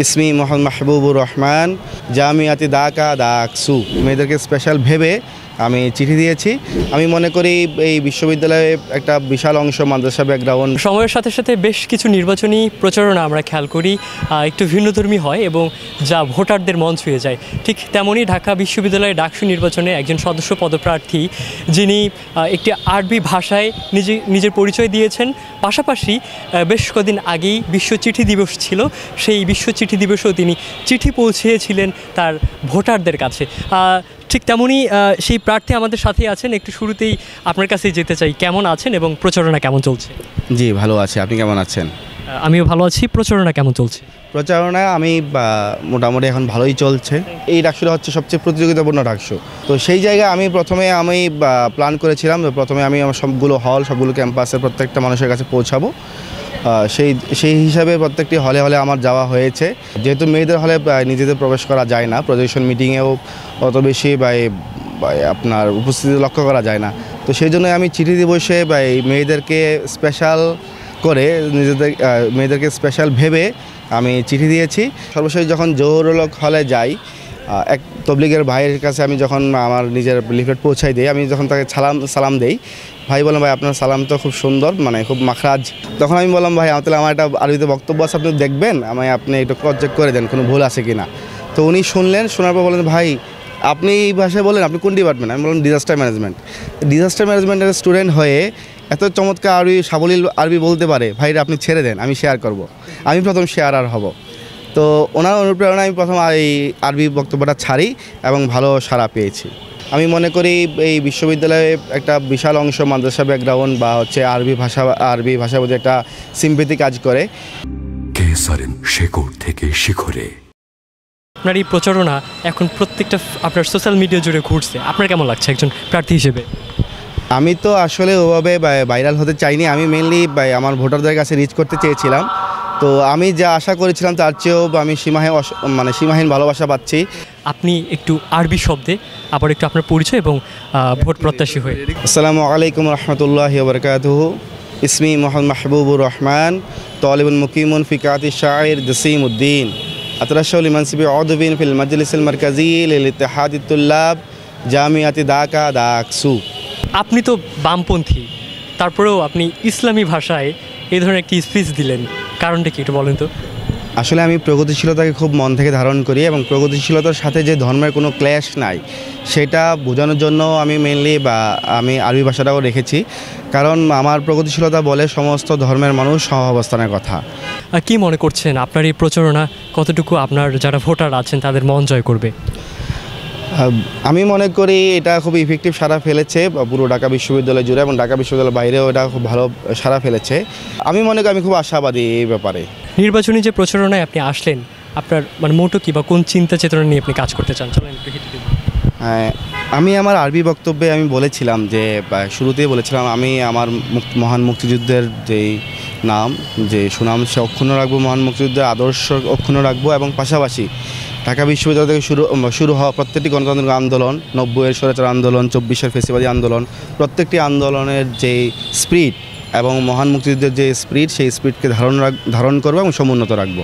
ইসমি মোহাম্মদ মাহবুবুর রহমান, জামিয়াতি ঢাকা ডাকসু। মেয়েদেরকে স্পেশাল ভেবে আমি চিঠি দিয়েছি। আমি মনে করি এই বিশ্ববিদ্যালয়ে একটা বিশাল অংশ মাদ্রাসা ব্যাকগ্রাউন্ড। সময়ের সাথে সাথে বেশ কিছু নির্বাচনী প্রচারণা আমরা খেয়াল করি একটু ভিন্নধর্মী হয় এবং যা ভোটারদের মন ছুঁয়ে যায়। ঠিক তেমনই ঢাকা বিশ্ববিদ্যালয়ের ডাকসু নির্বাচনে একজন সদস্য পদপ্রার্থী যিনি একটি আরবি ভাষায় নিজের পরিচয় দিয়েছেন, পাশাপাশি বেশ কদিন আগেই বিশ্ব চিঠি দিবস ছিল, সেই বিশ্ব চিঠি দিবসেও তিনি চিঠি পৌঁছিয়েছিলেন তার ভোটারদের কাছে। ঠিক তেমনই সেই প্রার্থী আমাদের সাথেই আছেন। একটু শুরুতেই আপনার কাছে যেতে চাই, কেমন আছেন এবং প্রচারণা কেমন চলছে? জি, ভালো আছি। আপনি কেমন আছেন? আমিও ভালো আছি। প্রচারণা কেমন চলছে? প্রচারণা আমি মোটামুটি এখন ভালোই চলছে। এই ডাকসুটা হচ্ছে সবচেয়ে প্রতিযোগিতাপূর্ণ ডাকসু। তো সেই জায়গায় আমি প্রথমে প্ল্যান করেছিলাম, প্রথমে আমি আমার সবগুলো ক্যাম্পাসের প্রত্যেকটা মানুষের কাছে পৌঁছাবো। সেই হিসাবে প্রত্যেকটি হলে আমার যাওয়া হয়েছে। যেহেতু মেয়েদের হলে নিজেদের প্রবেশ করা যায় না, প্রজেকশন মিটিংয়েও অত বেশি আপনার উপস্থিতি লক্ষ্য করা যায় না। তো সেই জন্য আমি চিঠি দিবসে মেয়েদেরকে স্পেশাল করে মেয়েদেরকে স্পেশাল ভেবে আমি চিঠি দিয়েছি। সর্বশেষ যখন জহুরুল হক হলে যাই, এক তবলিগের ভাইয়ের কাছে আমি যখন আমার নিজের লিফলেট পৌঁছাই দিই, আমি যখন তাকে সালাম দেই, ভাই বললাম, ভাই আপনার সালাম তো খুব সুন্দর, খুব মাখরাজ। তখন আমি বললাম, ভাই তাহলে আমার একটা আরবিতে বক্তব্য আছে, আপনি দেখবেন, আপনি একটু চেক করে দেন কোনো ভুল আছে কি না। তো উনি শুনলেন, শোনার পর বললেন, ভাই আপনি এই ভাষায় বলেন, আপনি কোন ডিপার্টমেন্ট? আমি বললাম ডিজাস্টার ম্যানেজমেন্টের স্টুডেন্ট হয়ে এত চমৎকার সাবলীল আরবি বলতে পারে, ভাইরা আপনি ছেড়ে দেন, আমি শেয়ার করব। আমি প্রথম শেয়ারার হব। তো ওনার অনুপ্রেরণায় আমি প্রথম এই আরবি বক্তব্যটা ছাড়ি এবং ভালো সাড়া পেয়েছি। আমি মনে করি এই বিশ্ববিদ্যালয়ে একটা বিশাল অংশ মাদ্রাসা ব্যাকগ্রাউন্ড আরবি ভাষা বোঝে একটা সিম্পেথি কাজ করে। শেকড় থেকে শিখরে। আপনার এই প্রচারণা এখন প্রত্যেকটা আপনার সোশ্যাল মিডিয়া জুড়ে ঘুরছে, আপনার কেমন লাগছে একজন প্রার্থী হিসেবে? আমি তো আসলে ওভাবে ভাইরাল হতে চাইনি। আমি মেনলি আমার ভোটারদের কাছে রিচ করতে চেয়েছিলাম। তো আমি যা আশা করেছিলাম তার চেয়েও আমি সীমাহীন ভালোবাসা পাচ্ছি। আপনি একটু আরবি শব্দে আবার একটু আপনার পরিচয় এবং ভোট প্রত্যাশী হয়ে। আসসালামু আলাইকুম রহমতুল্লাহি ওয়া বারাকাতুহু। ইসমি মোহাম্মদ মাহবুবুর রহমান, তালিবুন মুকিমুন ফি কাতি শাইর জসিমউদ্দিন, আতরাশাউল মানসিবি উযবিন ফিল মাজলিসিল মারকাজি লিল ইত্তিহাদিত তুল্লাব, জামিয়াতি ঢাকা ডাকসু। আপনি তো বামপন্থী, তারপরেও আপনি ইসলামী ভাষায় এই ধরনের একটি স্পিচ দিলেন, কারণটা কি একটু বলেন তো? আসলে আমি প্রগতিশীলতাকে খুব মন থেকে ধারণ করি এবং প্রগতিশীলতার সাথে যে ধর্মের কোনো ক্ল্যাশ নাই সেটা বোঝানোর জন্য আমি আমি আরবি ভাষাটাও রেখেছি। কারণ আমার প্রগতিশীলতা বলে সমস্ত ধর্মের মানুষ সহাবস্থানের কথা। কি মনে করছেন আপনার এই প্রচারণা কতটুকু আপনার যারা ভোটার আছেন তাদের মন জয় করবে? আমি মনে করি এটা খুব ইফেক্টিভ সাড়া ফেলেছে পুরো ঢাকা বিশ্ববিদ্যালয় জুড়ে এবং ঢাকা বিশ্ববিদ্যালয়ের বাইরেও এটা খুব ভালো সাড়া ফেলেছে। আমি মনে করি আমি খুব আশাবাদী এই ব্যাপারে। নির্বাচনী যে প্রচারণায় আপনি আসলেন, আপনার মোটো কি বা কোন চিন্তা চেতনা নিয়ে আপনি কাজ করতে চান? চলেন একটু হেঁটে দিন। আমি আমার আরবি বক্তব্যে আমি বলেছিলাম যে শুরুতেই বলেছিলাম আমি আমার মহান মুক্তিযুদ্ধের যেই নাম যে সুনাম সে অক্ষুণ্ণ রাখবো, মহান মুক্তিযুদ্ধের আদর্শ অক্ষুণ্ণ রাখবো এবং পাশাপাশি ঢাকা বিশ্ববিদ্যালয় থেকে শুরু হওয়া প্রত্যেকটি গণতান্ত্রিক আন্দোলন, 90-এর স্বৈরাচার আন্দোলন, 24-এর ফেসিবাদী আন্দোলন, প্রত্যেকটি আন্দোলনের যে স্পিরিট এবং মহান মুক্তিযুদ্ধের যে স্পিরিট, সেই স্পিরিটকে ধারণ করবো এবং সমুন্নত রাখবো।